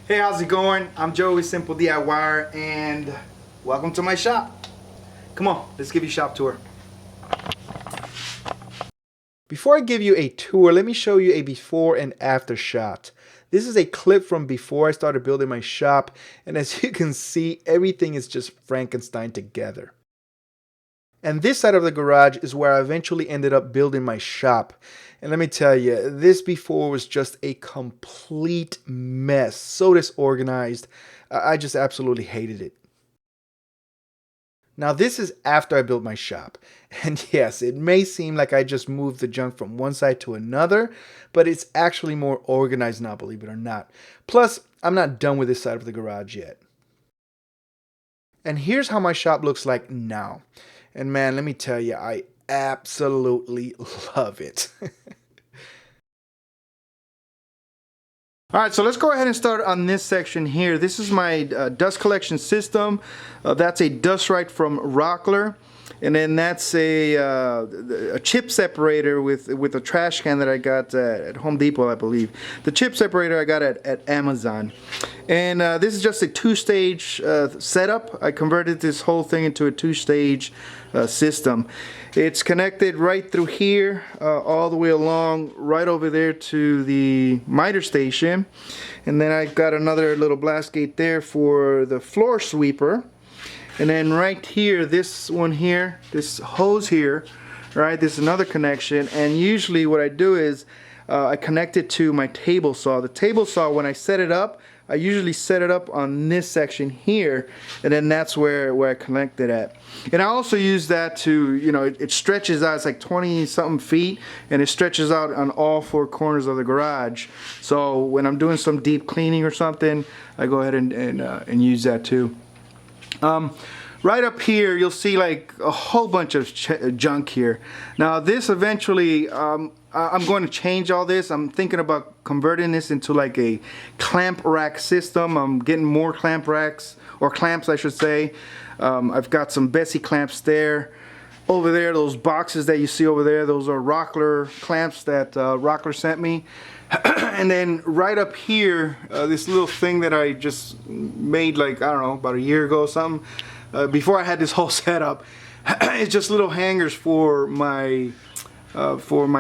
Hey, how's it going? I'm Joey, Simple DIYer, and welcome to my shop. Come on, let's give you a shop tour. Before I give you a tour, let me show you a before and after shot. This is a clip from before I started building my shop, and as you can see, everything is just Frankenstein together. And this side of the garage is where I eventually ended up building my shop. And let me tell you, this before was just a complete mess, so disorganized. I just absolutely hated it. Now this is after I built my shop. And yes, it may seem like I just moved the junk from one side to another, but it's actually more organized now, believe it or not. Plus, I'm not done with this side of the garage yet. And here's how my shop looks like now. And man, let me tell you, I absolutely love it. Alright, so let's go ahead and start on this section here. This is my dust collection system. That's a dust right from Rockler. And then that's a chip separator with a trash can that I got at Home Depot, I believe. The chip separator I got at Amazon. And this is just a two-stage setup. I converted this whole thing into a two-stage system. It's connected right through here, all the way along, right over there to the miter station. And then I've got another little blast gate there for the floor sweeper. And then right here, this one here, this hose here, right, this is another connection. And usually what I do is I connect it to my table saw. The table saw, when I set it up, I usually set it up on this section here, and then that's where I connect it at. And I also use that to, you know, it stretches out, it's like 20 something feet, and it stretches out on all four corners of the garage. So when I'm doing some deep cleaning or something, I go ahead and use that too. Right up here you'll see like a whole bunch of junk here. Now this eventually I'm going to change all this. I'm thinking about converting this into like a clamp rack system. I'm getting more clamp racks, or clamps I should say. I've got some Bessie clamps there. Over there, those boxes that you see over there, those are Rockler clamps that Rockler sent me. And then right up here, this little thing that I just made like, I don't know, about a year ago or something, before I had this whole setup. It's just little hangers for my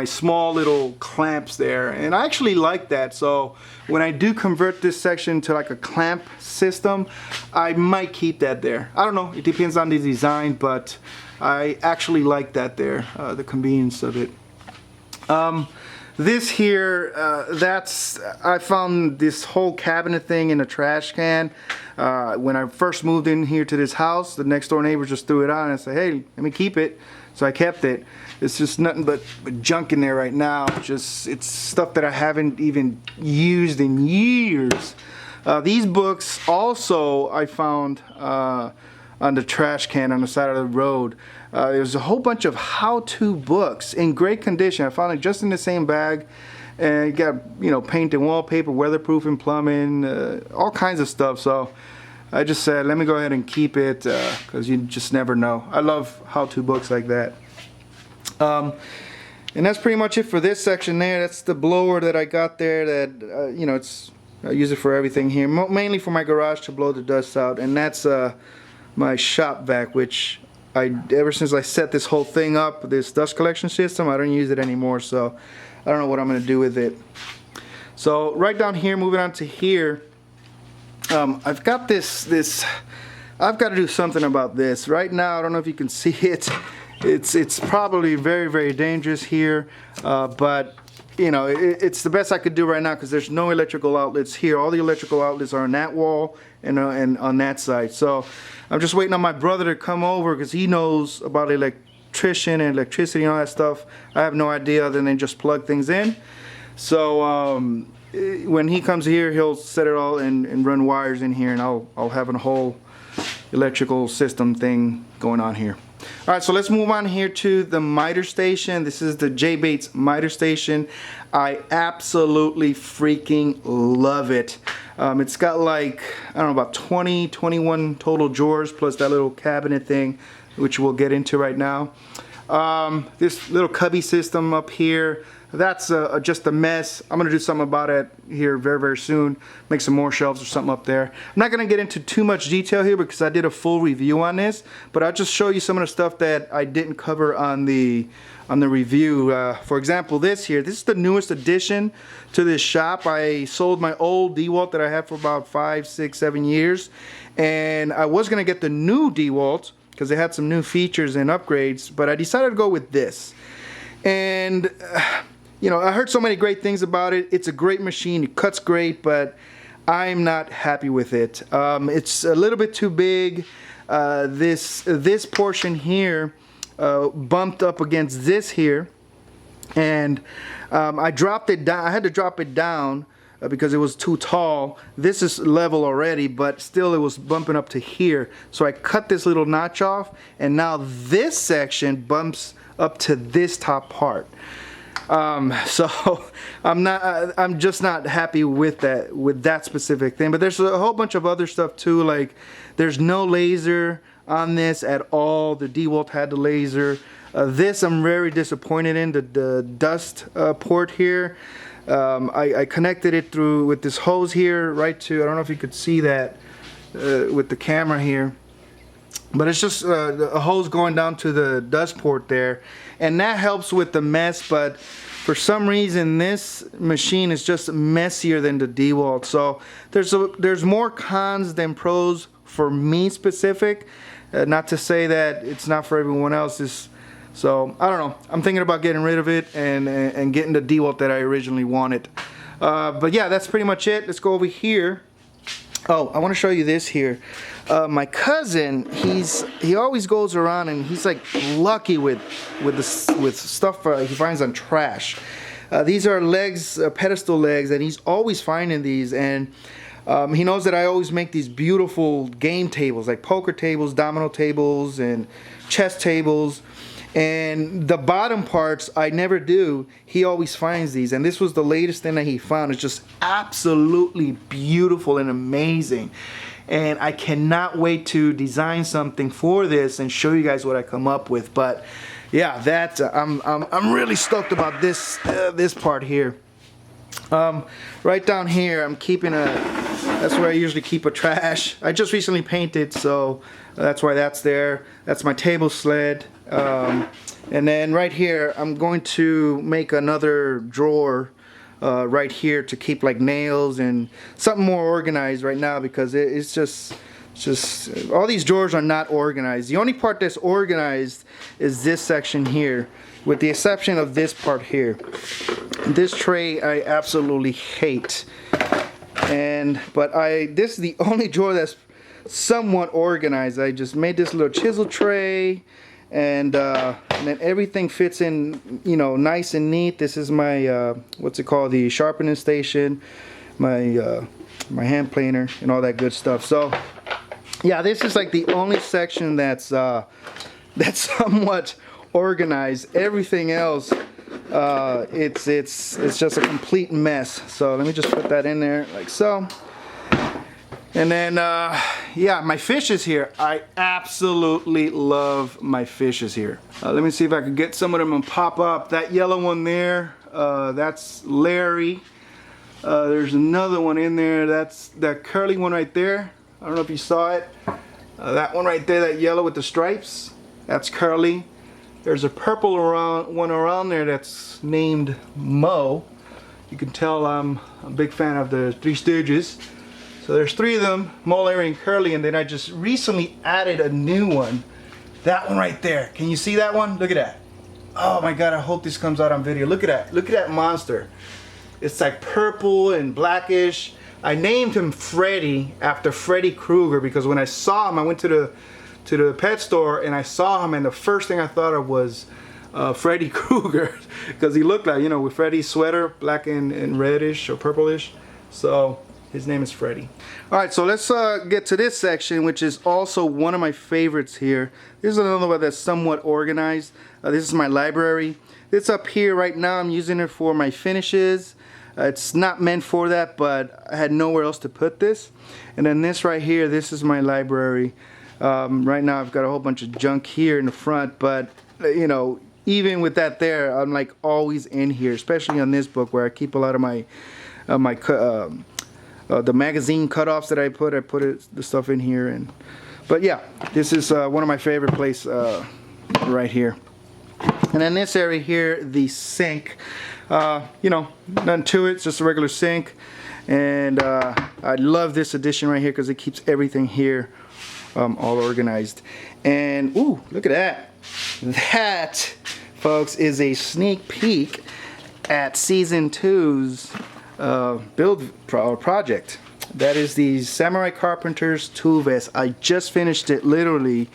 small little clamps there, and I actually like that. So when I do convert this section to like a clamp system, I might keep that there. I don't know, it depends on the design, but I actually like that there, the convenience of it. This here, I found this whole cabinet thing in a trash can. When I first moved in here to this house, the next door neighbor just threw it out and I said, hey, let me keep it. So I kept it. It's just nothing but junk in there right now. It's stuff that I haven't even used in years. These books also I found on the trash can on the side of the road. There's a whole bunch of how-to books in great condition. I found it just in the same bag, and you got, you know, paint and wallpaper, weatherproofing, plumbing, all kinds of stuff. So I just said, let me go ahead and keep it, because you just never know. I love how-to books like that. And that's pretty much it for this section there. That's the blower that I got there that, you know, I use it for everything here, mainly for my garage to blow the dust out. And that's my shop vac, which ever since I set this whole thing up, this dust collection system, I don't use it anymore, so I don't know what I'm going to do with it. So right down here, moving on to here, I've got I've got to do something about this. Right now, I don't know if you can see it. It's probably very, very dangerous here, but you know, it's the best I could do right now because there's no electrical outlets here. All the electrical outlets are on that wall and on that side. So I'm just waiting on my brother to come over because he knows about electrician and electricity and all that stuff. I have no idea other than just plug things in. So when he comes here, he'll set it all and run wires in here, and I'll have a whole electrical system thing going on here. Alright, so let's move on here to the miter station. This is the J Bates miter station. I absolutely freaking love it. It's got like, I don't know, about 21 total drawers plus that little cabinet thing, which we'll get into right now. This little cubby system up here, that's just a mess. I'm gonna do something about it here very soon. Make some more shelves or something up there. I'm not gonna get into too much detail here because I did a full review on this, but I'll just show you some of the stuff that I didn't cover on the review. For example, this is the newest addition to this shop. I sold my old DeWalt that I had for about 5, 6, 7 years, and I was gonna get the new DeWalt because they had some new features and upgrades, but I decided to go with this. And you know, I heard so many great things about it. It's a great machine, it cuts great, but I'm not happy with it. It's a little bit too big. This portion here bumped up against this here, and I dropped it down. I had to drop it down because it was too tall. This is level already, but still it was bumping up to here. So I cut this little notch off, and now this section bumps up to this top part. So I'm just not happy with that specific thing. But there's a whole bunch of other stuff too, like there's no laser on this at all. The DeWalt had the laser. This I'm very disappointed in, the dust port here. I connected it through with this hose here right to, I don't know if you could see that with the camera here, but it's just a hose going down to the dust port there, and that helps with the mess. But for some reason this machine is just messier than the DeWalt. So there's more cons than pros for me specific. Not to say that it's not for everyone else. So I don't know. I'm thinking about getting rid of it and getting the DeWalt that I originally wanted. But yeah, that's pretty much it. Let's go over here. Oh, I want to show you this here. My cousin, he always goes around and he's like lucky with stuff he finds on trash. These are legs, pedestal legs, and he's always finding these. And he knows that I always make these beautiful game tables, like poker tables, domino tables, and chess tables. And the bottom parts I never do. He always finds these, and this was the latest thing that he found. It's just absolutely beautiful and amazing, and I cannot wait to design something for this and show you guys what I come up with. But yeah, that I'm really stoked about this this part here. Right down here, I'm keeping that's where I usually keep a trash. I just recently painted, so that's why that's there. That's my table sled. And then right here, I'm going to make another drawer right here to keep like nails and something more organized right now, because it's just all these drawers are not organized. The only part that's organized is this section here, with the exception of this part here. This tray I absolutely hate, but this is the only drawer that's somewhat organized. I just made this little chisel tray, and then everything fits in, you know, nice and neat. This is my what's it called, the sharpening station, my my hand planer, and all that good stuff. So yeah, this is like the only section that's somewhat organized. Everything else, it's just a complete mess. So let me just put that in there like so. And then yeah, my fishes here, I absolutely love my fishes here. Let me see if I can get some of them and pop up. That yellow one there, that's Larry. There's another one in there, that's that curly one right there. I don't know if you saw it. That one right there, that yellow with the stripes, that's Curly. There's a purple one around there that's named Mo. You can tell I'm a big fan of the Three Stooges. So there's three of them, Mo, Larry, and Curly, and then I just recently added a new one. That one right there. Can you see that one? Look at that. Oh my God, I hope this comes out on video. Look at that. Look at that monster. It's like purple and blackish. I named him Freddy after Freddy Krueger because when I saw him, I went to the pet store and I saw him, and the first thing I thought of was Freddy Krueger, because he looked like, you know, with Freddy's sweater, black and reddish or purplish. So his name is Freddy. All right, so let's get to this section, which is also one of my favorites here. This is another one that's somewhat organized. This is my library. It's up here right now. I'm using it for my finishes. It's not meant for that, but I had nowhere else to put this. And then this right here, this is my library. Right now I've got a whole bunch of junk here in the front, but you know, even with that there, I'm like always in here, especially on this book where I keep a lot of my the magazine cutoffs that I put the stuff in here. But yeah, this is one of my favorite places right here. And then this area here, the sink, you know, nothing to it, it's just a regular sink. And I love this addition right here because it keeps everything here all organized. And ooh, look at that. That, folks, is a sneak peek at season 2's build project. That is the Samurai Carpenter's tool vest. I just finished it literally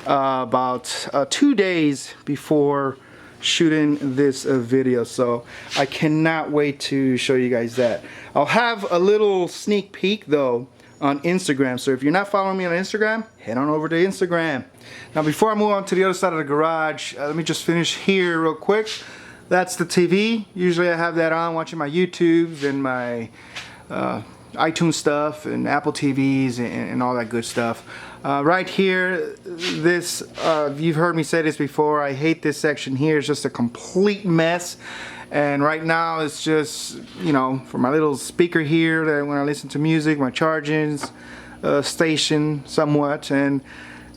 about 2 days before shooting this video, so I cannot wait to show you guys that. I'll have a little sneak peek though on Instagram, so if you're not following me on Instagram, head on over to Instagram. Now before I move on to the other side of the garage, let me just finish here real quick. That's the TV. Usually I have that on watching my YouTubes and my iTunes stuff and Apple TVs and all that good stuff. Right here, this, you've heard me say this before, I hate this section here. It's just a complete mess. And right now it's just, you know, for my little speaker here that when I listen to music, my charging station somewhat, and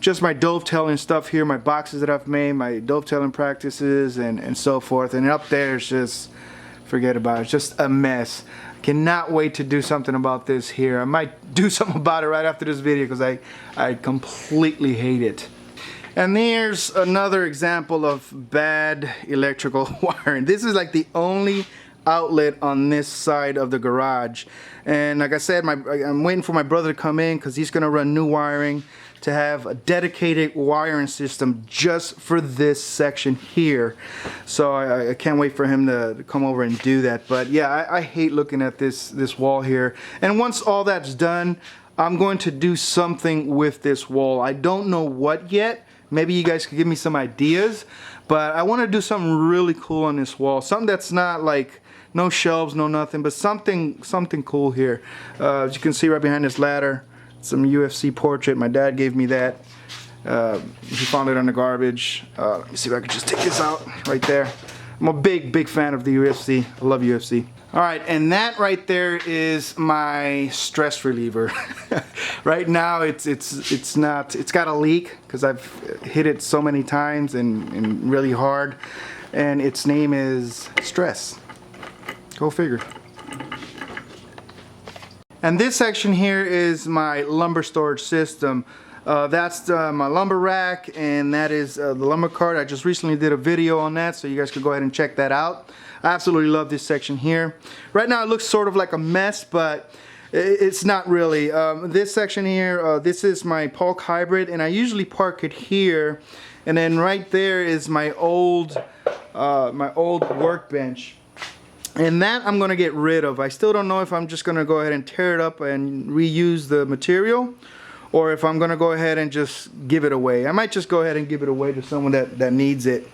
just my dovetailing stuff here, my boxes that I've made, my dovetailing practices and so forth. And up there it's just, forget about it, it's just a mess. Cannot wait to do something about this here. I might do something about it right after this video because I completely hate it. And there's another example of bad electrical wiring. This is like the only outlet on this side of the garage. And like I said, I'm waiting for my brother to come in because he's gonna run new wiring to have a dedicated wiring system just for this section here. So I can't wait for him to come over and do that. But yeah, I hate looking at this wall here. And once all that's done, I'm going to do something with this wall. I don't know what yet. Maybe you guys could give me some ideas, but I want to do something really cool on this wall. Something that's not like no shelves, no nothing, but something cool here. As you can see right behind this ladder, some UFC portrait. My dad gave me that. He found it on the garbage. Let me see if I can just take this out right there. I'm a big fan of the UFC. I love UFC. All right, and that right there is my stress reliever. Right now it's got a leak because I've hit it so many times and really hard, and its name is stress. Go figure. And this section here is my lumber storage system. That's my lumber rack, and that is the lumber cart. I just recently did a video on that, so you guys could go ahead and check that out. I absolutely love this section here. Right now it looks sort of like a mess, but it's not really. This section here, this is my Polk hybrid, and I usually park it here. And then right there is my old workbench. And that I'm gonna get rid of. I still don't know if I'm just gonna go ahead and tear it up and reuse the material, or if I'm gonna go ahead and just give it away. I might just go ahead and give it away to someone that needs it.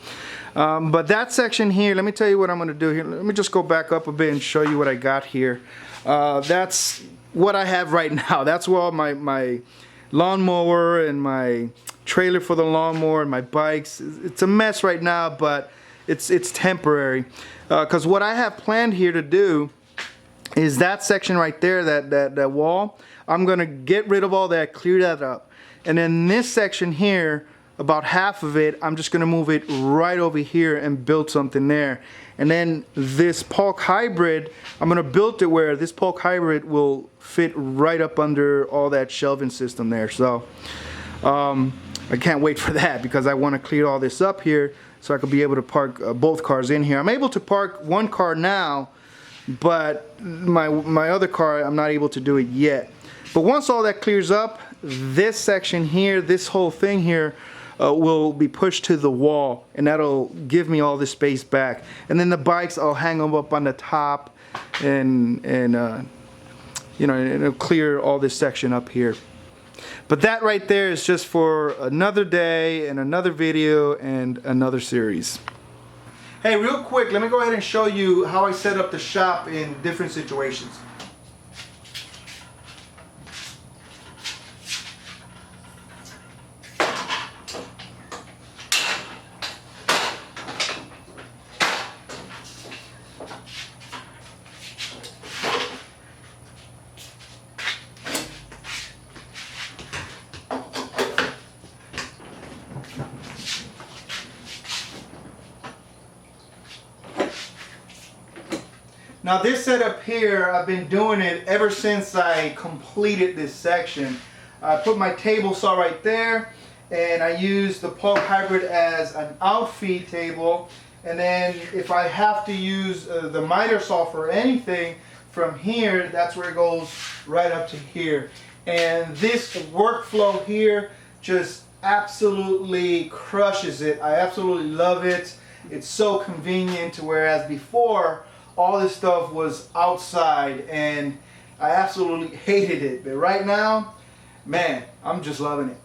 But that section here, let me tell you what I'm gonna do here. Let me just go back up a bit and show you what I got here. That's what I have right now. That's where all my lawnmower and my trailer for the lawnmower and my bikes. It's a mess right now, but it's temporary. Because what I have planned here to do is that section right there, that wall, I'm gonna get rid of all that, clear that up. And then this section here, about half of it, I'm just gonna move it right over here and build something there. And then this Polk hybrid, I'm gonna build it where this Polk hybrid will fit right up under all that shelving system there. So I can't wait for that because I wanna clear all this up here so I could be able to park both cars in here. I'm able to park one car now, but my other car, I'm not able to do it yet. But once all that clears up, this section here, this whole thing here, will be pushed to the wall, and that'll give me all this space back. And then the bikes, I'll hang them up on the top, and you know, it'll clear all this section up here. But that right there is just for another day and another video and another series. Hey, real quick, let me go ahead and show you how I set up the shop in different situations. Now this setup here, I've been doing it ever since I completed this section. I put my table saw right there, and I use the Pulp Hybrid as an outfeed table. And then if I have to use the miter saw for anything from here, that's where it goes right up to here. And this workflow here just absolutely crushes it. I absolutely love it. It's so convenient, whereas before all this stuff was outside and I absolutely hated it. But right now, man, I'm just loving it.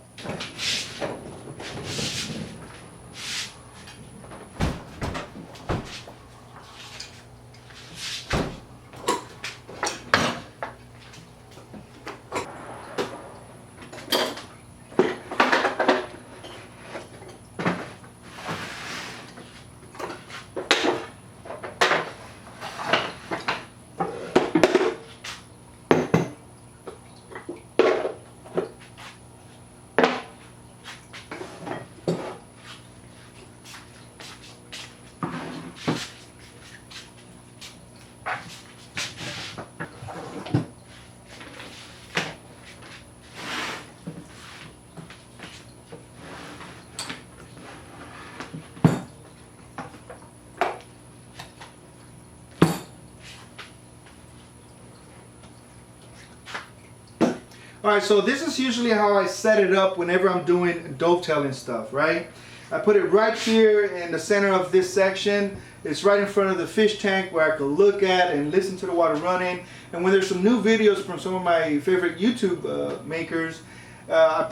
Alright, so this is usually how I set it up whenever I'm doing dovetailing stuff, right? I put it right here in the center of this section. It's right in front of the fish tank where I can look at and listen to the water running. And when there's some new videos from some of my favorite YouTube makers, I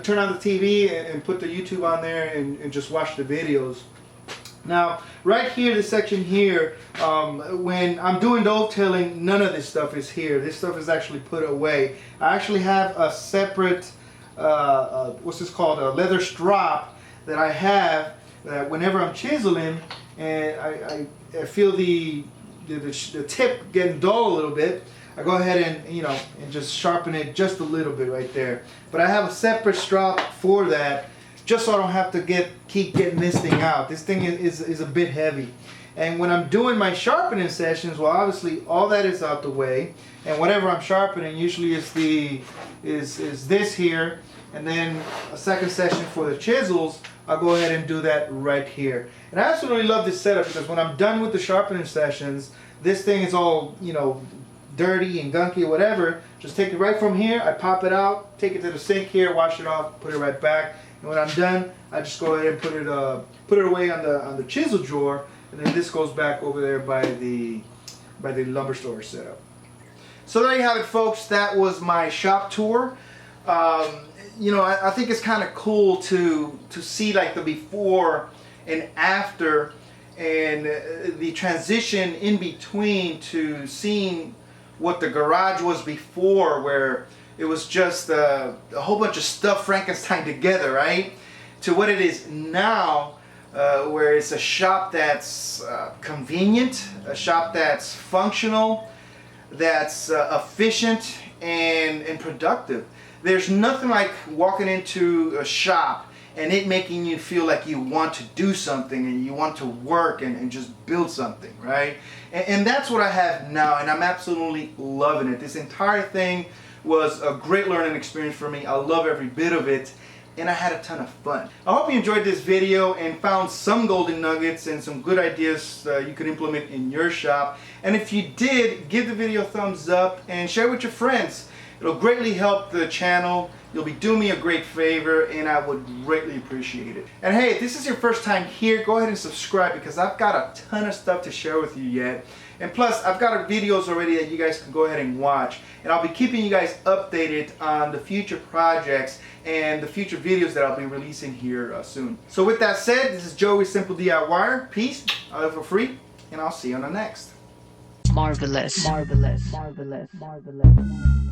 turn on the TV and put the YouTube on there and just watch the videos. Now, right here, this section here, when I'm doing dovetailing, none of this stuff is here. This stuff is actually put away. I actually have a separate, what's this called, a leather strap that I have that whenever I'm chiseling and I feel the tip getting dull a little bit, I go ahead and, and just sharpen it just a little bit right there. But I have a separate strap for that, just so I don't have to keep getting this thing out. This thing is a bit heavy. And when I'm doing my sharpening sessions, well, obviously all that is out the way, and whatever I'm sharpening usually is this here, and then a second session for the chisels, I'll go ahead and do that right here. And I absolutely love this setup because when I'm done with the sharpening sessions, this thing is all, dirty and gunky or whatever. Just take it right from here, I pop it out, take it to the sink here, wash it off, put it right back. And when I'm done, I just go ahead and put it away on the chisel drawer, and then this goes back over there by the lumber storage setup. So there you have it, folks. That was my shop tour. I think it's kind of cool to see like the before and after, and the transition in between to seeing what the garage was before, where it was just a whole bunch of stuff Frankenstein together, right? To what it is now, where it's a shop that's convenient, a shop that's functional, that's efficient and productive. There's nothing like walking into a shop and it making you feel like you want to do something and you want to work and just build something, right? And that's what I have now, and I'm absolutely loving it. This entire thing was a great learning experience for me. I love every bit of it, and I had a ton of fun. I hope you enjoyed this video and found some golden nuggets and some good ideas you could implement in your shop. And if you did, give the video a thumbs up and share with your friends. It'll greatly help the channel. You'll be doing me a great favor, and I would greatly appreciate it. And hey, if this is your first time here, go ahead and subscribe because I've got a ton of stuff to share with you yet. And plus, I've got videos already that you guys can go ahead and watch. And I'll be keeping you guys updated on the future projects and the future videos that I'll be releasing here soon. So with that said, this is Joey Simple DIYer. Peace, I live for free, and I'll see you on the next. Marvelous. Marvelous. Marvelous. Marvelous.